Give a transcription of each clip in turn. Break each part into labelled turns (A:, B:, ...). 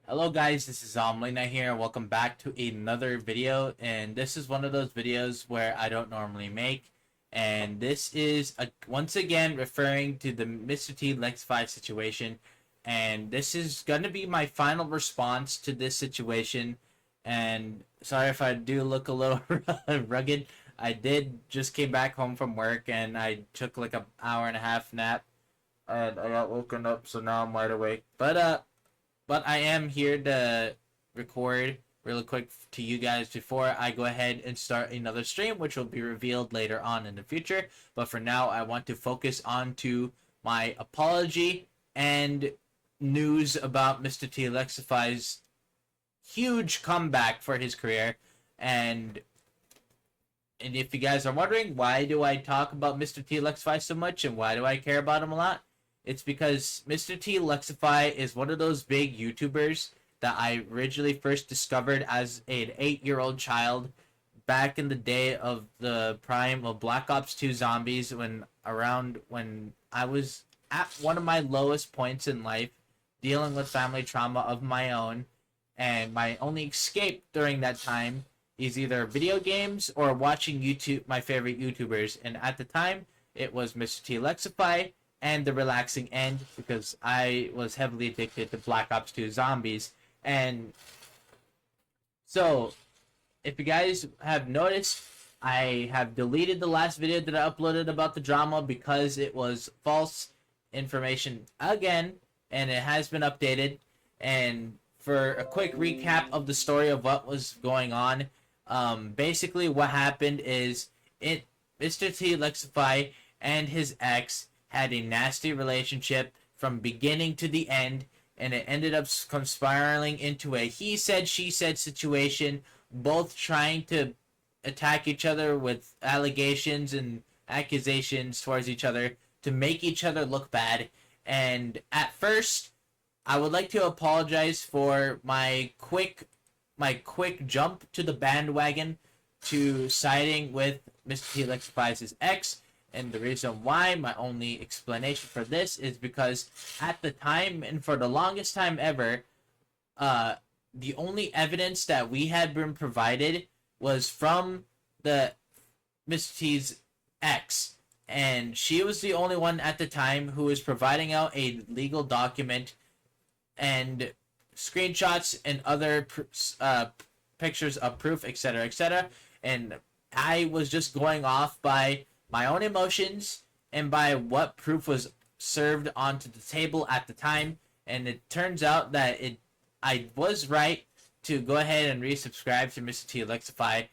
A: Hello guys, this is Lena here. Welcome back to another video, and this is one of those videos where I don't normally make, and this is once again referring to the Mr. T Lex 5 situation, and this is gonna be my final response to this situation. And sorry if I do look a little rugged. I did just came back home from work and I took like an hour and a half nap, and I got woken up, so now I'm wide awake. But I am here to record really quick to you guys before I go ahead and start another stream, which will be revealed later on in the future. But for now, I want to focus on to my apology and news about Mr. T Alexify's huge comeback for his career. And if you guys are wondering why do I talk about Mr. T Alexify so much and why do I care about him a lot, it's because Mr. T Lexify is one of those big YouTubers that I originally first discovered as an 8-year-old child back in the day of the prime of Black Ops 2 Zombies, when I was at one of my lowest points in life, dealing with family trauma of my own, and my only escape during that time is either video games or watching YouTube, my favorite YouTubers. And at the time, it was Mr. T Lexify and The Relaxing End, because I was heavily addicted to Black Ops 2 Zombies. And so, if you guys have noticed, I have deleted the last video that I uploaded about the drama because it was false information again, and it has been updated. And for a quick recap of the story of what was going on, basically what happened is Mr. T Lexify and his ex had a nasty relationship from beginning to the end, and it ended up spiraling into a he said she said situation, both trying to attack each other with allegations and accusations towards each other to make each other look bad. And at first, I would like to apologize for my quick jump to the bandwagon to siding with Mr. T Lexify's ex. And the reason why, my only explanation for this, is because at the time and for the longest time ever, the only evidence that we had been provided was from the Mr. T's ex. And she was the only one at the time who was providing out a legal document and screenshots and other pictures of proof, etc., etc. And I was just going off by my own emotions and by what proof was served onto the table at the time. And it turns out that I was right to go ahead and resubscribe to Mr. T Alexify,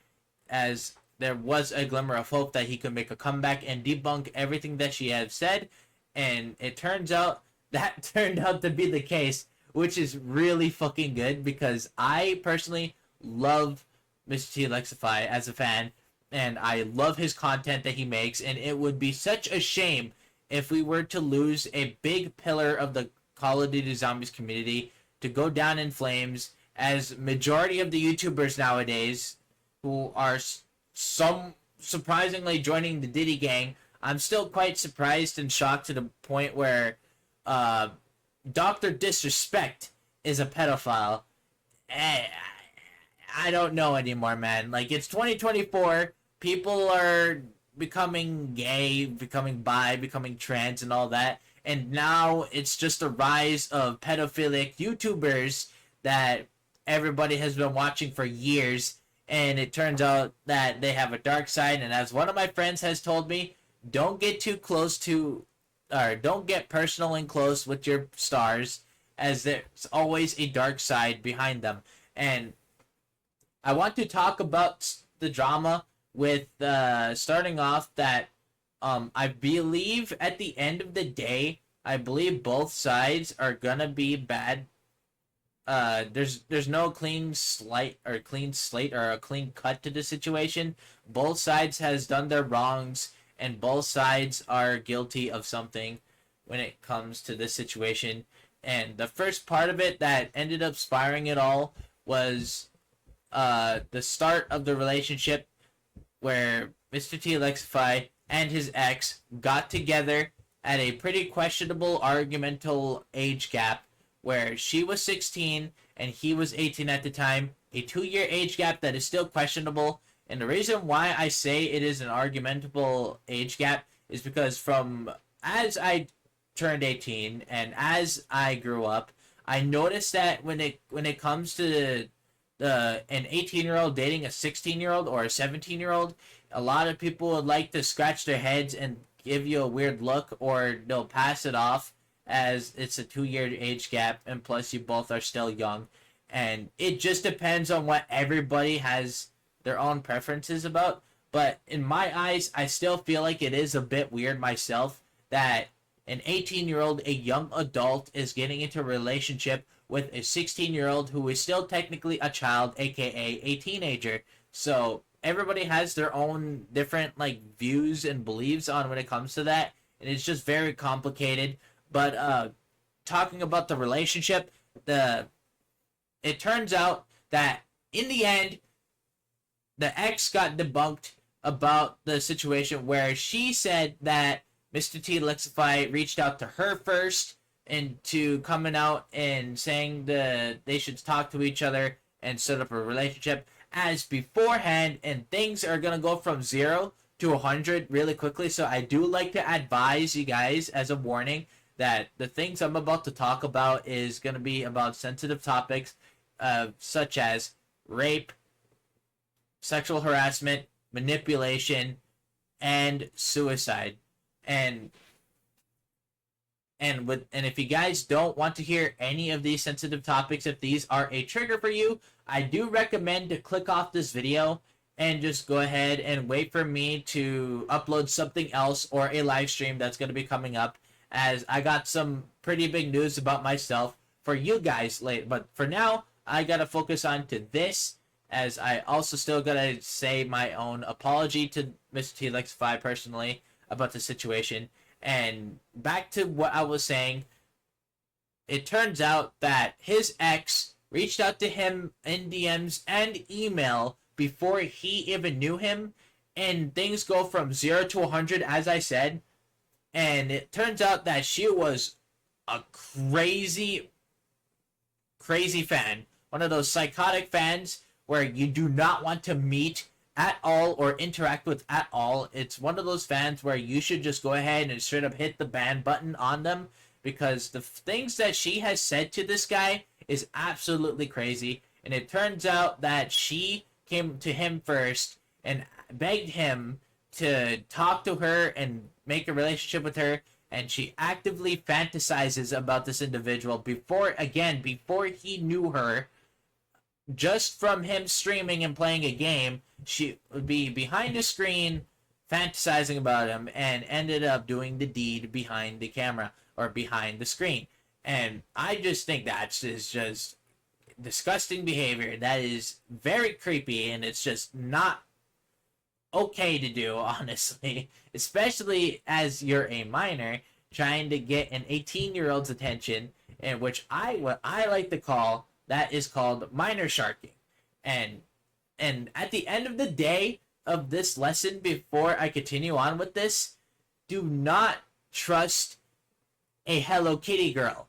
A: as there was a glimmer of hope that he could make a comeback and debunk everything that she had said. And it turns out that turned out to be the case, which is really fucking good, because I personally love Mr. T Alexify as a fan, and I love his content that he makes, and it would be such a shame if we were to lose a big pillar of the Call of Duty Zombies community to go down in flames, as majority of the YouTubers nowadays who are some surprisingly joining the Diddy gang. I'm still quite surprised and shocked to the point where Dr. Disrespect is a pedophile. I don't know anymore, man. Like, it's 2024. People are becoming gay, becoming bi, becoming trans, and all that. And now it's just a rise of pedophilic YouTubers that everybody has been watching for years. And it turns out that they have a dark side. And as one of my friends has told me, don't get too close to, or don't get personal and close with your stars, as there's always a dark side behind them. And I want to talk about the drama with starting off that I believe at the end of the day, I believe both sides are gonna be bad. There's no clean slate or a clean cut to the situation. Both sides has done their wrongs, and both sides are guilty of something when it comes to this situation. And the first part of it that ended up spiraling it all was the start of the relationship, where Mr. T Alexify and his ex got together at a pretty questionable argumental age gap, where she was 16 and he was 18 at the time, a 2-year age gap that is still questionable. And the reason why I say it is an argumentable age gap is because from as I turned 18 and as I grew up, I noticed that when it comes to an 18-year-old dating a 16-year-old or a 17-year-old, a lot of people would like to scratch their heads and give you a weird look, or they'll pass it off as it's a 2-year age gap, and plus you both are still young. And it just depends on what everybody has their own preferences about. But in my eyes, I still feel like it is a bit weird myself that an 18-year-old, a young adult, is getting into a relationship with a 16-year-old who is still technically a child, aka a teenager. So everybody has their own different views and beliefs on when it comes to that, and it's just very complicated. But talking about the relationship, it turns out that in the end, the ex got debunked about the situation where she said that Mr. T Lexify reached out to her first and to coming out and saying that they should talk to each other and set up a relationship as beforehand, and things are going to go from 0 to 100 really quickly. So I do like to advise you guys as a warning that the things I'm about to talk about is going to be about sensitive topics such as rape, sexual harassment, manipulation, and suicide. And if you guys don't want to hear any of these sensitive topics, if these are a trigger for you, I do recommend to click off this video and just go ahead and wait for me to upload something else or a live stream that's going to be coming up, as I got some pretty big news about myself for you guys late. But for now, I got to focus on to this, as I also still got to say my own apology to Mr. T Lexify personally about the situation. And back to what I was saying, it turns out that his ex reached out to him in DMs and email before he even knew him, and things go from 0 to 100, as I said. And it turns out that she was a crazy fan, one of those psychotic fans where you do not want to meet at all or interact with at all. It's one of those fans where you should just go ahead and straight up hit the ban button on them, because the things that she has said to this guy is absolutely crazy. And it turns out that she came to him first and begged him to talk to her and make a relationship with her, and she actively fantasizes about this individual before he knew her. Just from him streaming and playing a game, she would be behind the screen fantasizing about him, and ended up doing the deed behind the camera or behind the screen. And I just think that is just disgusting behavior. That is very creepy, and it's just not okay to do, honestly, especially as you're a minor trying to get an 18-year-old's attention, and what I like to call, that is called minor sharking. And at the end of the day of this lesson, before I continue on with this, do not trust a Hello Kitty girl.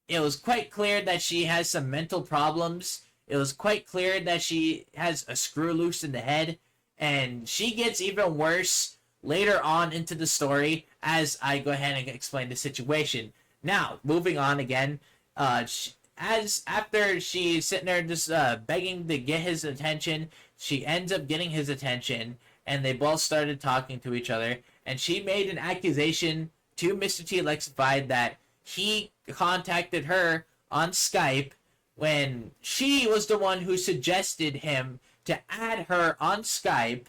A: It was quite clear that she has some mental problems. It was quite clear that she has a screw loose in the head, and she gets even worse later on into the story as I go ahead and explain the situation. Now, moving on again, as after she's sitting there just begging to get his attention, she ends up getting his attention, and they both started talking to each other, and she made an accusation to Mr. T Lexify that he contacted her on Skype when she was the one who suggested him to add her on Skype,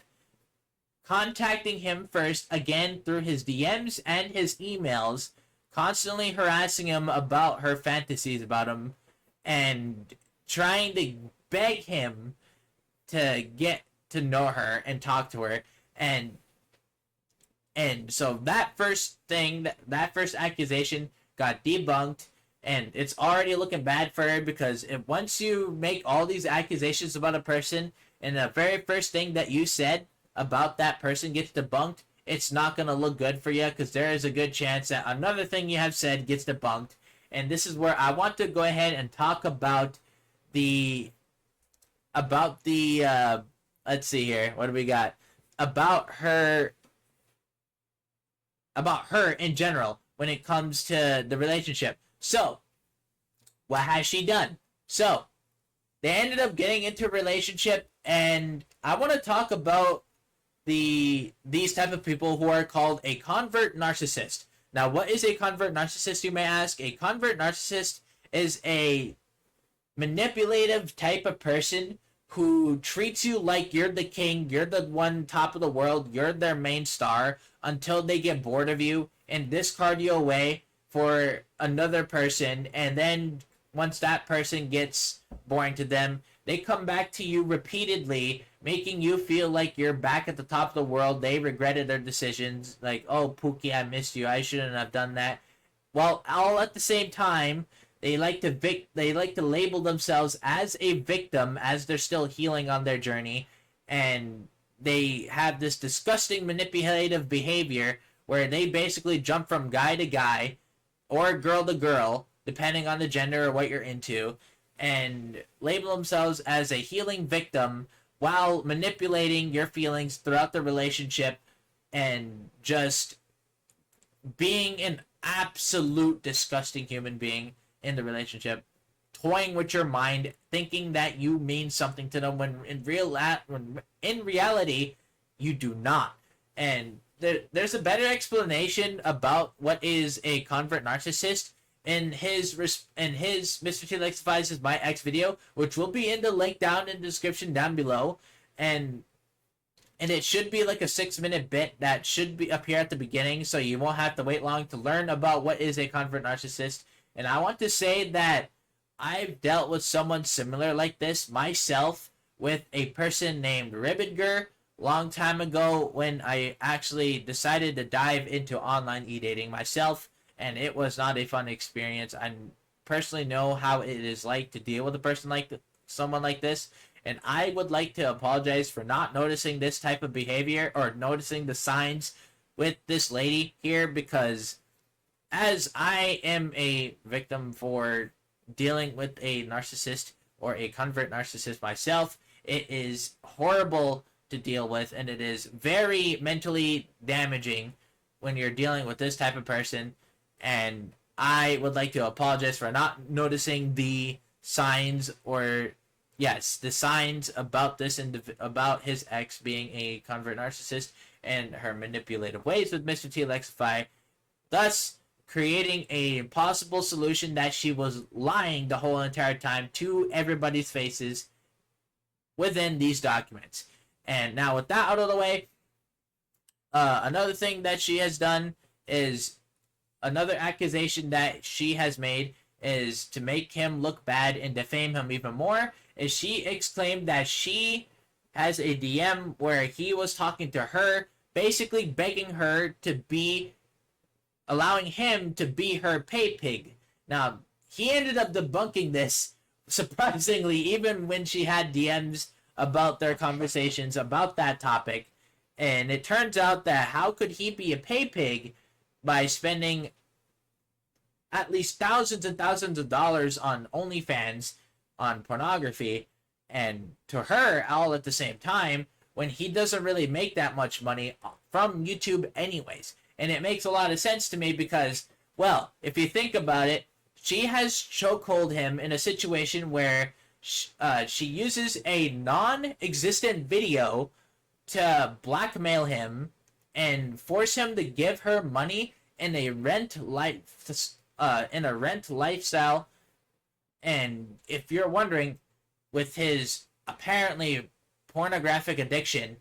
A: contacting him first, again through his DMs and his emails, constantly harassing him about her fantasies about him, and trying to beg him to get to know her and talk to her. And so that first accusation got debunked, and it's already looking bad for her, because once you make all these accusations about a person, and the very first thing that you said about that person gets debunked, it's not going to look good for you, because there is a good chance that another thing you have said gets debunked, and this is where I want to go ahead and talk about the let's see here, what do we got about her in general when it comes to the relationship. So what has she done? So they ended up getting into a relationship, and I want to talk about these type of people who are called a convert narcissist. Now, what is a convert narcissist, you may ask? A convert narcissist is a manipulative type of person who treats you like you're the king, you're the one top of the world, you're their main star, until they get bored of you and discard you away for another person. And then once that person gets boring to them, they come back to you repeatedly, making you feel like you're back at the top of the world. They regretted their decisions, like, oh, Pookie, I missed you, I shouldn't have done that. Well, all at the same time, they like to label themselves as a victim as they're still healing on their journey, and they have this disgusting manipulative behavior where they basically jump from guy to guy or girl to girl, depending on the gender or what you're into, and label themselves as a healing victim while manipulating your feelings throughout the relationship and just being an absolute disgusting human being in the relationship, toying with your mind, thinking that you mean something to them when in reality you do not. And there's a better explanation about what is a convert narcissist in his Mr. T Likes Advice is My Ex video, which will be in the link down in the description down below, and it should be like a 6-minute bit that should be appear at the beginning, so you won't have to wait long to learn about what is a convert narcissist. And I want to say that I've dealt with someone similar like this myself, with a person named Ribbinger long time ago when I actually decided to dive into online e-dating myself, and it was not a fun experience. I personally know how it is like to deal with a person like someone like this, and I would like to apologize for not noticing this type of behavior or noticing the signs with this lady here, because as I am a victim for dealing with a narcissist or a convert narcissist myself, it is horrible to deal with, and it is very mentally damaging when you're dealing with this type of person. And I would like to apologize for not noticing the signs, or yes, the signs about about his ex being a convert narcissist and her manipulative ways with Mr. T Lexify, thus creating a possible solution that she was lying the whole entire time to everybody's faces within these documents. And now with that out of the way, another thing that she has done is, another accusation that she has made is to make him look bad and defame him even more, is she exclaimed that she has a DM where he was talking to her, basically begging her to be, allowing him to be her pay pig. Now, he ended up debunking this, surprisingly, even when she had DMs about their conversations about that topic. And it turns out that how could he be a pay pig by spending at least thousands and thousands of dollars on OnlyFans, on pornography, and to her all at the same time, when he doesn't really make that much money from YouTube anyways. And it makes a lot of sense to me because, well, if you think about it, she has chokehold him in a situation where she uses a non-existent video to blackmail him and force him to give her money in a rent lifestyle. And if you're wondering, with his apparently pornographic addiction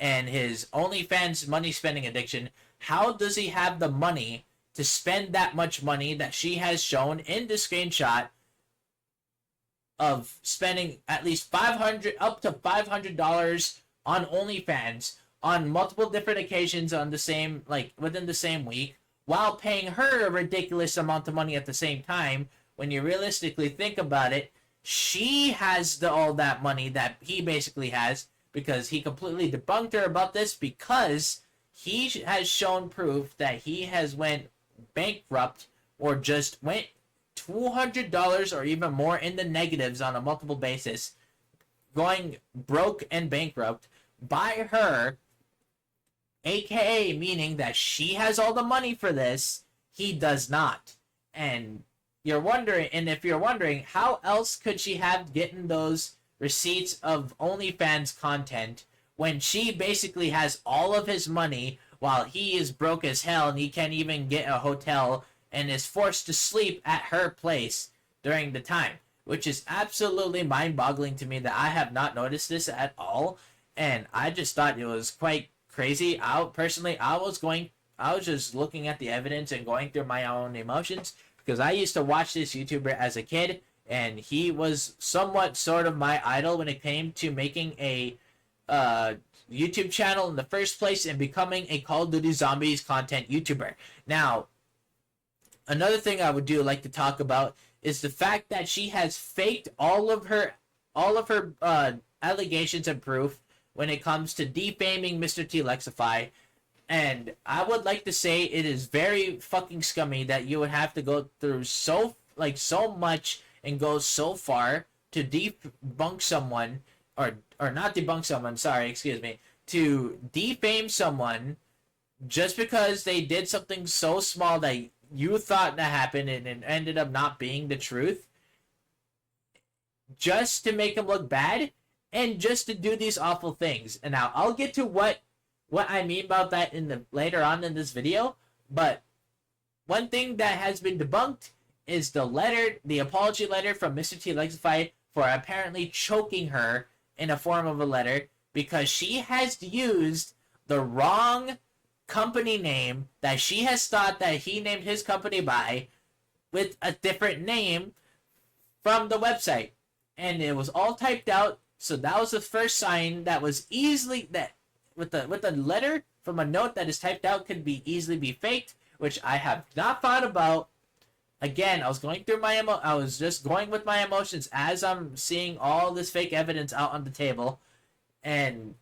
A: and his OnlyFans money spending addiction, how does he have the money to spend that much money that she has shown in the screenshot of spending at least $500 up to $500 on OnlyFans on multiple different occasions on the same, like within the same week, while paying her a ridiculous amount of money at the same time? When you realistically think about it, she has all that money that he basically has, because he completely debunked her about this, because he has shown proof that he has went bankrupt or just went $200 or even more in the negatives on a multiple basis, going broke and bankrupt by her, aka meaning that she has all the money for this, he does not. And if you're wondering, how else could she have gotten those receipts of OnlyFans content when she basically has all of his money while he is broke as hell and he can't even get a hotel and is forced to sleep at her place during the time, which is absolutely mind-boggling to me that I have not noticed this at all. And I just thought it was quite crazy. I was just looking at the evidence and going through my own emotions, because I used to watch this YouTuber as a kid, and he was somewhat sort of my idol when it came to making a YouTube channel in the first place and becoming a Call of Duty Zombies content YouTuber. Now, another thing I would like to talk about is the fact that she has faked all of her allegations and proof when it comes to defaming Mr. T Lexify. And I would like to say it is very fucking scummy that you would have to go through so much and go so far to debunk someone, or not debunk someone, sorry, excuse me, to defame someone just because they did something so small that you thought that happened and it ended up not being the truth, just to make them look bad and just to do these awful things. And now I'll get to what I mean about that later on in this video. But one thing that has been debunked is the apology letter from Mr. T Lexify for apparently choking her in a form of a letter, because she has used the wrong company name that she has thought that he named his company by, with a different name from the website, and it was all typed out. So that was the first sign that was easily that with the letter from a note that is typed out could be easily be faked, which I have not thought about. Again, I was just going with my emotions as I'm seeing all this fake evidence out on the table, and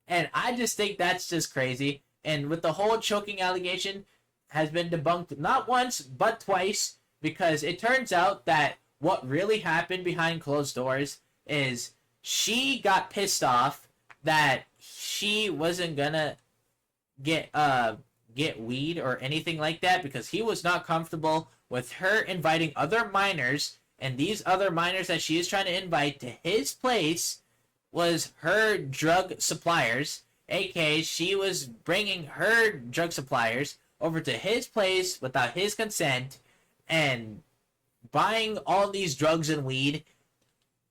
A: I just think that's just crazy. And with the whole choking allegation has been debunked not once but twice, because it turns out that what really happened behind closed doors is she got pissed off that she wasn't gonna get weed or anything like that, because he was not comfortable with her inviting other minors, and these other minors that she is trying to invite to his place was her drug suppliers, aka she was bringing her drug suppliers over to his place without his consent and buying all these drugs and weed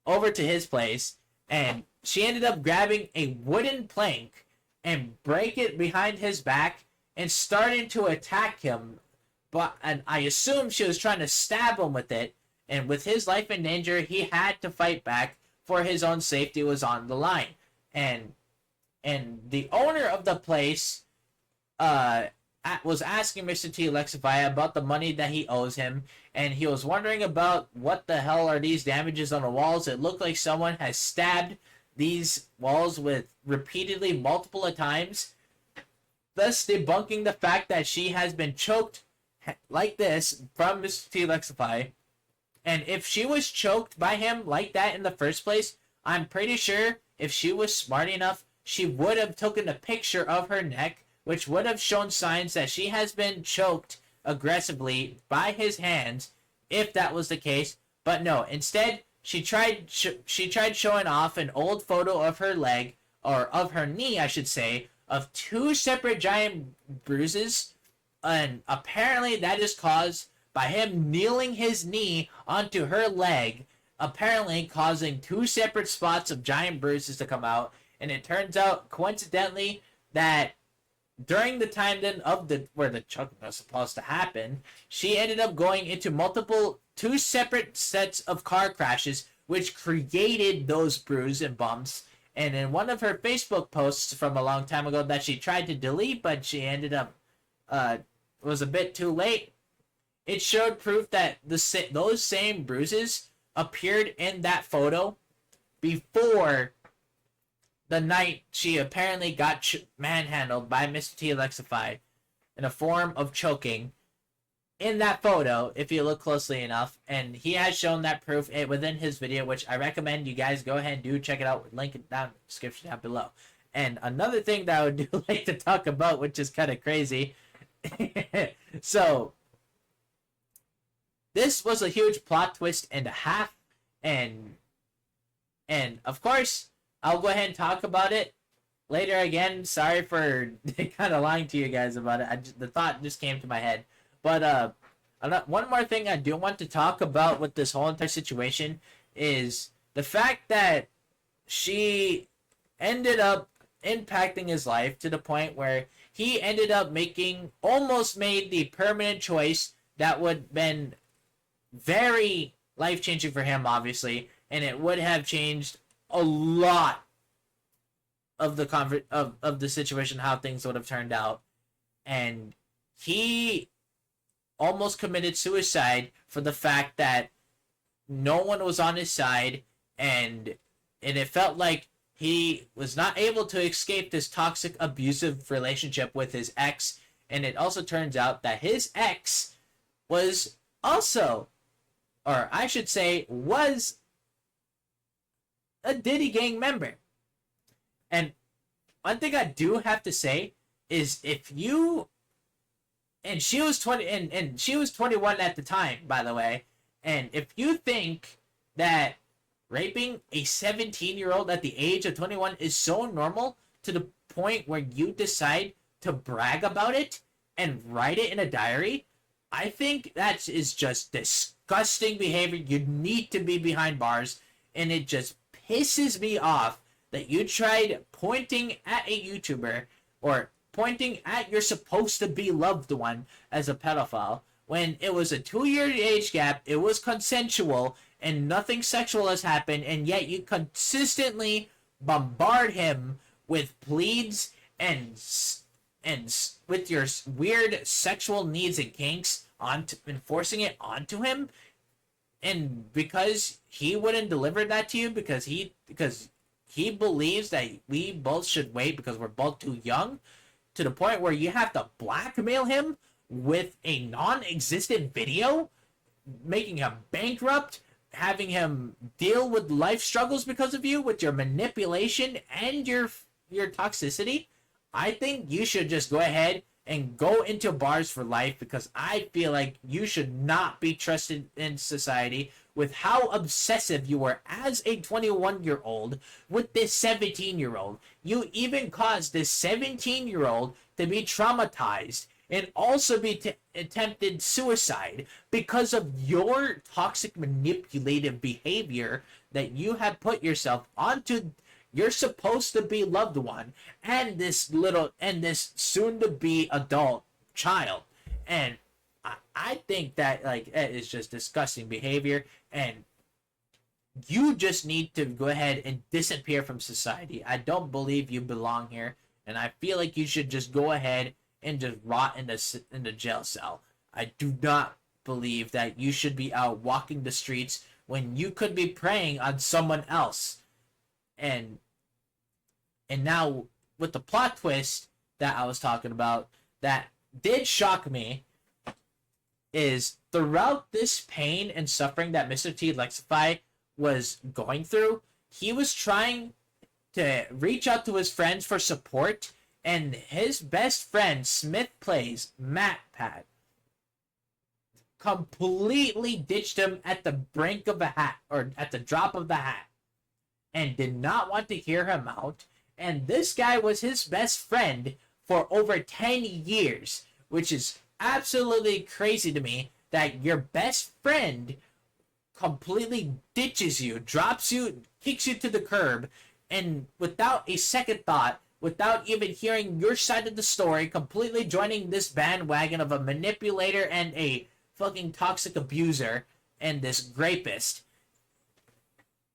A: over to his place. And she ended up grabbing a wooden plank and break it behind his back and starting to attack him. And I assume she was trying to stab him with it, and with his life in danger, he had to fight back, for his own safety was on the line. And the owner of the place was asking Mr. T Lexify about the money that he owes him, and he was wondering about what the hell are these damages on the walls. It looked like someone has stabbed these walls with repeatedly multiple times, thus debunking the fact that she has been choked like this from Mr. T Lexify. And if she was choked by him like that in the first place, I'm pretty sure if she was smart enough, she would have taken a picture of her neck, which would have shown signs that she has been choked aggressively by his hands, if that was the case. But no, instead, she tried showing off an old photo of her leg, or of her knee, I should say, of two separate giant bruises, and apparently that is caused by him kneeling his knee onto her leg, apparently causing two separate spots of giant bruises to come out. And it turns out, coincidentally, that during the time then of where the choking was supposed to happen, she ended up going into two separate sets of car crashes, which created those bruises and bumps. And in one of her Facebook posts from a long time ago that she tried to delete, but she ended up was a bit too late, it showed proof that those same bruises appeared in that photo before the night she apparently got manhandled by Mr. T Lexify in a form of choking. in that photo, if you look closely enough, and he has shown that proof within his video, which I recommend you guys go ahead and do check it out. Link it down in the description down below. And another thing that I would do like to talk about, which is kind of crazy. So this was a huge plot twist and a half, and of course I'll go ahead and talk about it later again. Sorry for kind of lying to you guys about it. The thought just came to my head. But one more thing I do want to talk about with this whole entire situation is the fact that she ended up impacting his life to the point where he ended up almost made the permanent choice that would have been very life-changing for him, obviously, and it would have changed a lot of the situation, how things would have turned out. And he almost committed suicide for the fact that no one was on his side, and it felt like he was not able to escape this toxic, abusive relationship with his ex. And it also turns out that his ex was also, or I should say, was a Diddy Gang member. And one thing I do have to say is, if you, and she was 20, and she was 21 at the time, by the way, and if you think that raping a 17-year-old at the age of 21 is so normal to the point where you decide to brag about it and write it in a diary, I think that is just disgusting behavior. You need to be behind bars, and it just pisses me off that you tried pointing at a YouTuber or pointing at your supposed to be loved one as a pedophile when it was a 2-year age gap, it was consensual, and nothing sexual has happened, and yet you consistently bombard him with pleads and with your weird sexual needs and kinks enforcing it onto him. And because he wouldn't deliver that to you because he believes that we both should wait because we're both too young, to the point where you have to blackmail him with a non-existent video, making him bankrupt, having him deal with life struggles because of you, with your manipulation and your toxicity. I think you should just go ahead and go into bars for life, because I feel like you should not be trusted in society with how obsessive you were as a 21-year-old with this 17-year-old. You even caused this 17-year-old to be traumatized and also be attempted suicide because of your toxic manipulative behavior that you have put yourself onto your supposed to be loved one and this soon to be adult child. And I think that, like, it is just disgusting behavior, and you just need to go ahead and disappear from society. I don't believe you belong here, and I feel like you should just go ahead and just rot in the jail cell. I do not believe that you should be out walking the streets when you could be preying on someone else. And now with the plot twist that I was talking about that did shock me is, throughout this pain and suffering that Mr. T Lexify was going through, he was trying to reach out to his friends for support, and his best friend, Smith Plays, MatPat, completely ditched him at the brink of a hat, or at the drop of the hat, and did not want to hear him out. And this guy was his best friend for over 10 years, which is absolutely crazy to me, that your best friend completely ditches you, drops you, kicks you to the curb, and without a second thought, without even hearing your side of the story, completely joining this bandwagon of a manipulator and a fucking toxic abuser and this rapist,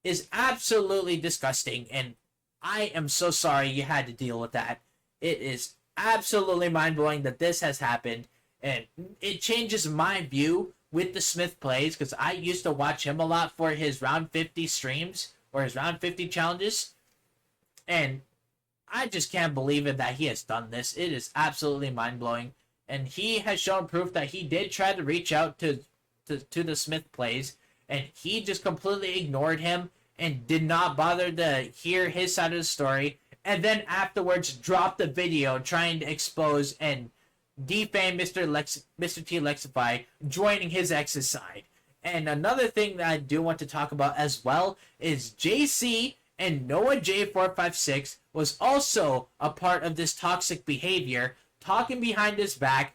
A: is absolutely disgusting. And I am so sorry you had to deal with that. It is absolutely mind-blowing that this has happened, and it changes my view with the Smith Plays, because I used to watch him a lot for his round 50 streams or his round 50 challenges, and I just can't believe it that he has done this. It is absolutely mind-blowing. and he has shown proof that he did try to reach out to the Smith Plays, and he just completely ignored him and did not bother to hear his side of the story, and then afterwards dropped the video trying to expose and defame Mr. T Lexify, joining his ex's side. And another thing that I do want to talk about as well is JC and Noah J456 was also a part of this toxic behavior, talking behind his back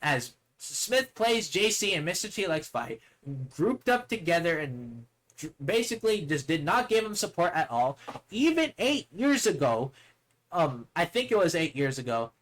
A: as Smith Plays, JC, and Mr. T Lexify grouped up together and basically just did not give him support at all. Even 8 years ago, I think it was 8 years ago,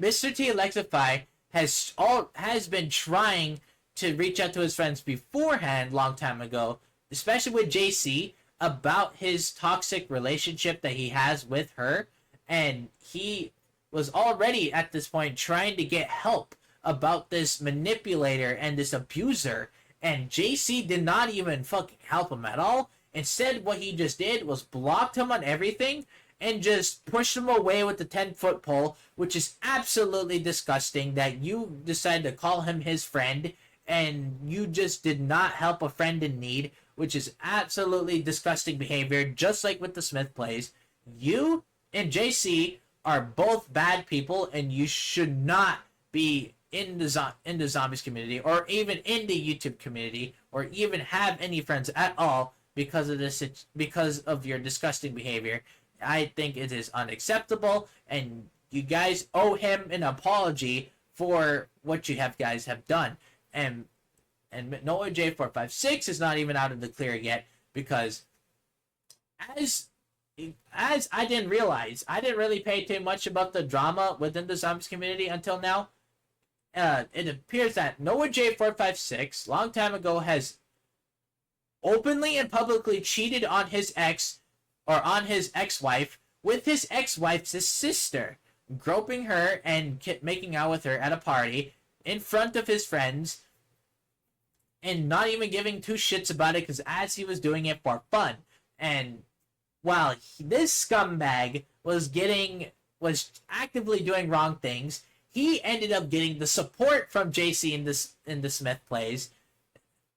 A: Mr. T Lexify has been trying to reach out to his friends beforehand, long time ago, especially with JC, about his toxic relationship that he has with her, and he was already at this point trying to get help about this manipulator and this abuser, and JC did not even fucking help him at all. Instead, what he just did was blocked him on everything and just pushed him away with the 10-foot pole, which is absolutely disgusting that you decided to call him his friend and you just did not help a friend in need, which is absolutely disgusting behavior, just like with the Smith Plays. You and JC are both bad people, and you should not be in the zombies community, or even in the YouTube community, or even have any friends at all because of this, because of your disgusting behavior. I think it is unacceptable, and you guys owe him an apology for what you guys have done. And Noah J456 is not even out of the clear yet, because as I didn't realize, I didn't really pay too much about the drama within the zombies community until now. It appears that Noah J456 long time ago has openly and publicly cheated on his ex, or on his ex-wife, with his ex-wife's sister, groping her and making out with her at a party in front of his friends, and not even giving two shits about it, because as he was doing it for fun. And while this scumbag was actively doing wrong things, he ended up getting the support from JC in the Smith Plays,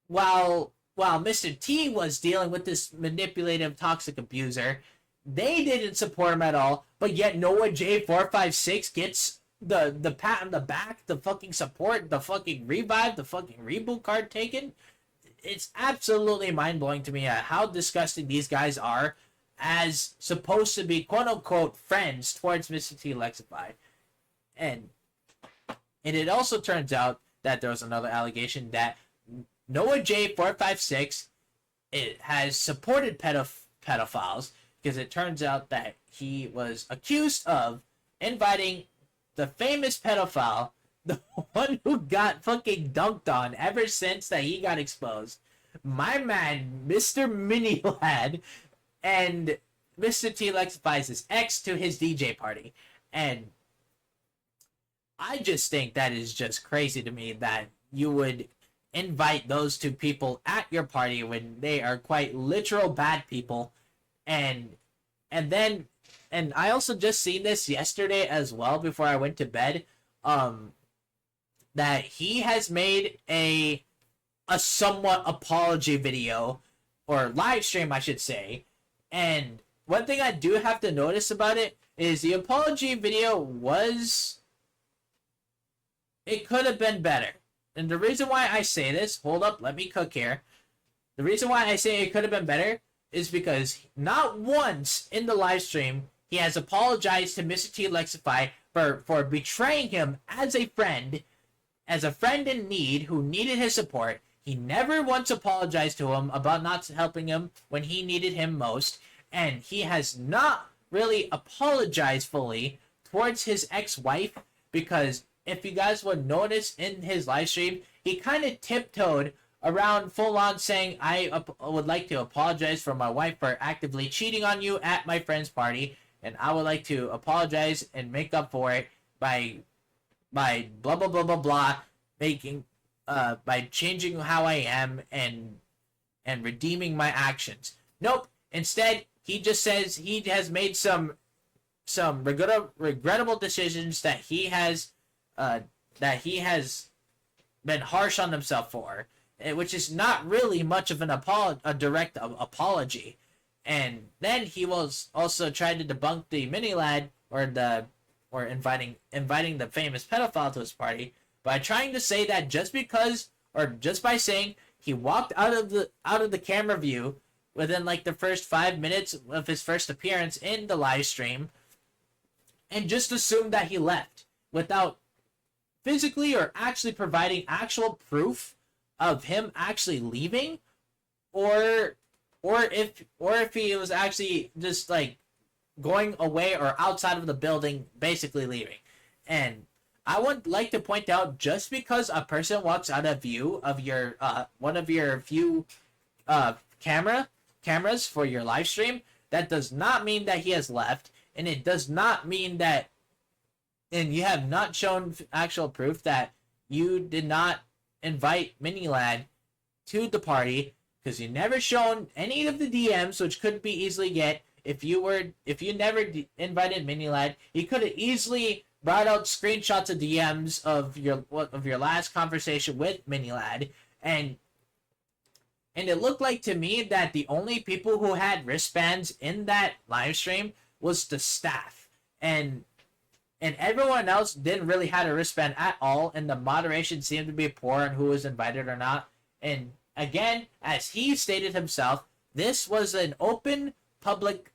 A: while Mr. T was dealing with this manipulative, toxic abuser. They didn't support him at all, but yet Noah J456 gets the pat on the back, the fucking support, the fucking revive, the fucking reboot card taken. It's absolutely mind-blowing to me how disgusting these guys are as supposed to be quote-unquote friends towards Mr. T Lexify. And it also turns out that there was another allegation that Noah J456 has supported pedophiles, because it turns out that he was accused of inviting the famous pedophile, the one who got fucking dunked on ever since that he got exposed, my man, Mr. Mini Lad, and Mr. T Lexify's ex to his DJ party. And I just think that is just crazy to me that you would invite those two people at your party when they are quite literal bad people. And I also just seen this yesterday as well before I went to bed, that he has made a somewhat apology video, or live stream I should say. And one thing I do have to notice about it is the apology video it could have been better. And the reason why I say this, hold up, let me cook here. The reason why I say it could have been better is because not once in the live stream he has apologized to Mr. T Lexify for betraying him as a friend in need who needed his support. He never once apologized to him about not helping him when he needed him most, and he has not really apologized fully towards his ex-wife, because if you guys would notice in his live stream, he kind of tiptoed around full on saying, I would like to apologize for my wife for actively cheating on you at my friend's party, and I would like to apologize and make up for it by blah blah blah blah blah, by changing how I am and redeeming my actions. Nope. Instead, he just says he has made some regrettable decisions that he has uh, that he has been harsh on himself for, which is not really much of a direct apology. And then he was also trying to debunk the mini lad or inviting the famous pedophile to his party by trying to say that just by saying he walked out of the camera view within like the first 5 minutes of his first appearance in the live stream, and just assumed that he left without physically or actually providing actual proof of him actually leaving, or if he was actually just like going away or outside of the building, basically leaving. And I would like to point out, just because a person walks out of view of your one of your few cameras for your live stream, that does not mean that he has left, and it does not mean that, and you have not shown actual proof that you did not invite Mini Lad to the party, because you never shown any of the DMs, which could be easily get. If you never invited Mini Lad, he could have easily brought out screenshots of DMs of your last conversation with Mini Lad, and it looked like to me that the only people who had wristbands in that live stream was the staff, and everyone else didn't really have a wristband at all, and the moderation seemed to be poor on who was invited or not. And again, as he stated himself, this was an open public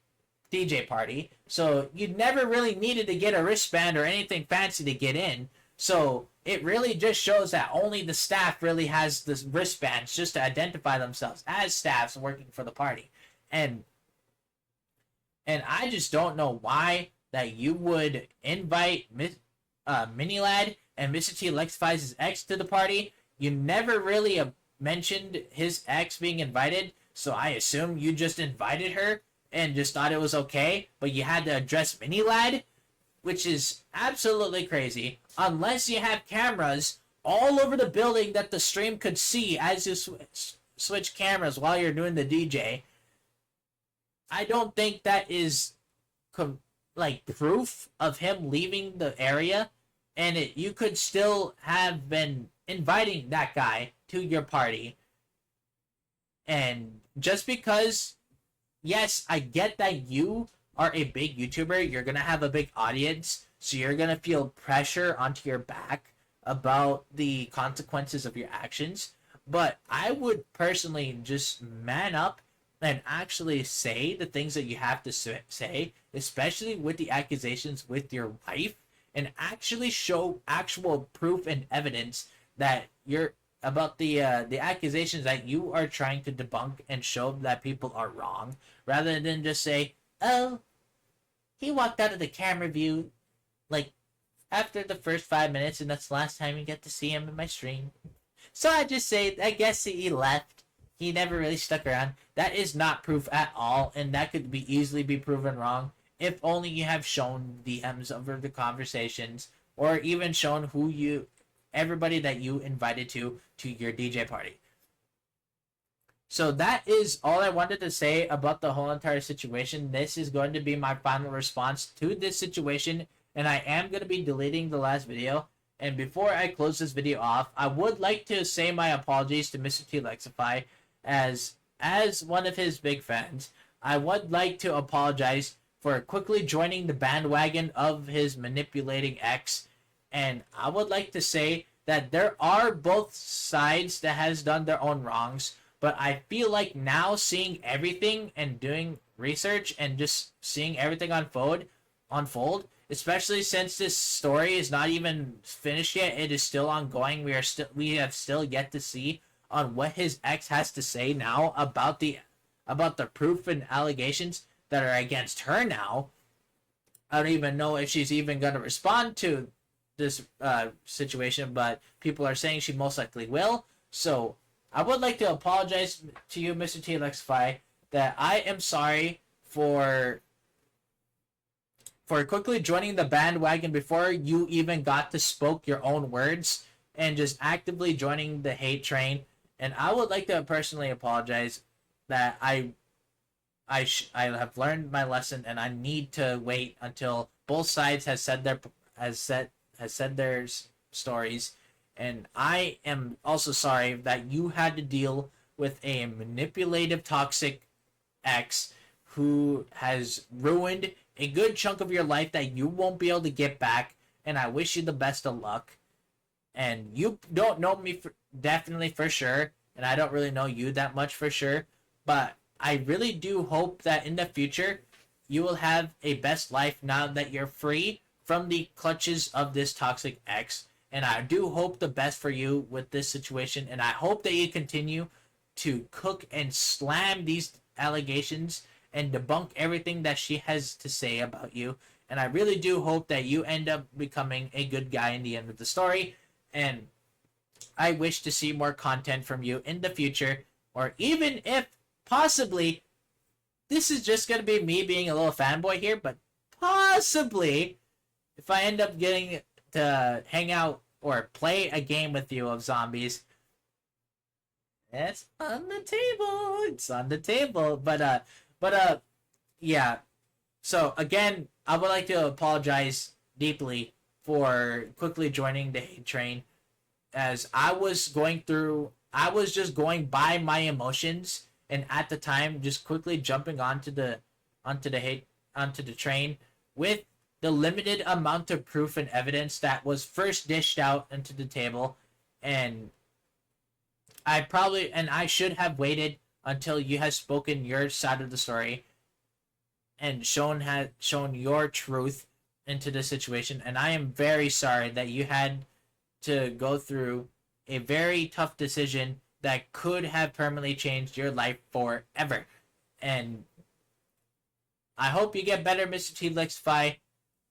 A: DJ party, so you never really needed to get a wristband or anything fancy to get in. So it really just shows that only the staff really has the wristbands just to identify themselves as staffs working for the party. And I just don't know why that you would invite Mini Lad and Mr. T Lexifies' ex to the party. You never really mentioned his ex being invited, so I assume you just invited her and just thought it was okay, but you had to address Mini Lad, which is absolutely crazy. Unless you have cameras all over the building that the stream could see as you switch cameras while you're doing the DJ. I don't think that is like proof of him leaving the area, and you could still have been inviting that guy to your party. And just because, yes, I get that you are a big YouTuber, you're gonna have a big audience, so you're gonna feel pressure onto your back about the consequences of your actions, but I would personally just man up and actually say the things that you have to say, especially with the accusations with your wife, and actually show actual proof and evidence that you're about the accusations that you are trying to debunk, and show that people are wrong, rather than just say, oh, he walked out of the camera view like after the first 5 minutes, and that's the last time you get to see him in my stream. So I just say, I guess he left. He never really stuck around. That is not proof at all, and that could be easily be proven wrong if only you have shown DMs over the conversations, or even shown everybody that you invited to your DJ party. So that is all I wanted to say about the whole entire situation. This is going to be my final response to this situation, and I am going to be deleting the last video. And before I close this video off, I would like to say my apologies to Mr. T Lexify, as one of his big fans. I would like to apologize for quickly joining the bandwagon of his manipulating ex, and I would like to say that there are both sides that has done their own wrongs, but I feel like now, seeing everything and doing research and just seeing everything unfold, especially since this story is not even finished yet, it is still ongoing. We have still yet to see on what his ex has to say now about the proof and allegations that are against her now. I don't even know if she's even going to respond to this situation, but people are saying she most likely will. So I would like to apologize to you, Mr. T Lexify, that I am sorry for quickly joining the bandwagon before you even got to spoke your own words, and just actively joining the hate train. And I would like to personally apologize that I have learned my lesson, and I need to wait until both sides has said stories. And I am also sorry that you had to deal with a manipulative, toxic ex who has ruined a good chunk of your life that you won't be able to get back. And I wish you the best of luck. And you don't know me definitely for sure, and I don't really know you that much for sure, but I really do hope that in the future you will have a best life now that you're free from the clutches of this toxic ex. And I do hope the best for you with this situation, and I hope that you continue to cook and slam these allegations and debunk everything that she has to say about you. And I really do hope that you end up becoming a good guy in the end of the story. And I wish to see more content from you in the future, or even if possibly this is just going to be me being a little fanboy here, but possibly if I end up getting to hang out or play a game with you of zombies, it's on the table. It's on the table. But yeah. So again, I would like to apologize deeply for quickly joining the hate train, as I was just going by my emotions, and at the time just quickly jumping onto the train with the limited amount of proof and evidence that was first dished out into the table. And I should have waited until you had spoken your side of the story and shown your truth into the situation. And I am very sorry that you had to go through a very tough decision that could have permanently changed your life forever. And I hope you get better, Mr. T-Lexify.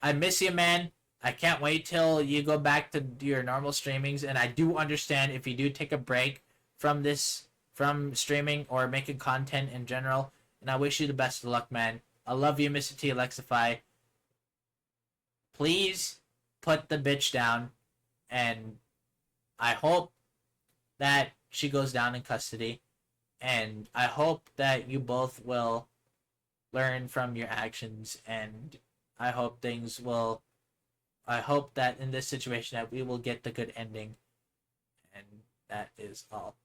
A: I miss you, man. I can't wait till you go back to your normal streamings. And I do understand if you do take a break from streaming or making content in general. And I wish you the best of luck, man. I love you, Mr. T-Lexify. Please put the bitch down. And I hope that she goes down in custody. And I hope that you both will learn from your actions. And I hope that in this situation that we will get the good ending. And that is all.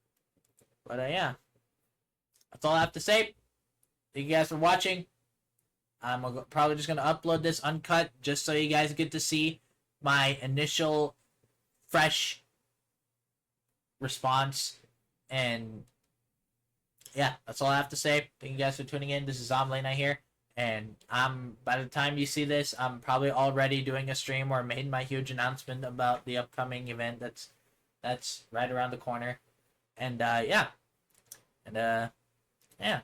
A: But yeah, that's all I have to say. Thank you guys for watching. I'm probably just going to upload this uncut just so you guys get to see my initial fresh response. And yeah, that's all I have to say. Thank you guys for tuning in. This is Zomlena here. And by the time you see this, I'm probably already doing a stream or made my huge announcement about the upcoming event that's right around the corner. And yeah. And yeah.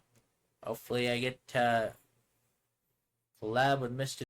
A: Hopefully I get to collab with Mr.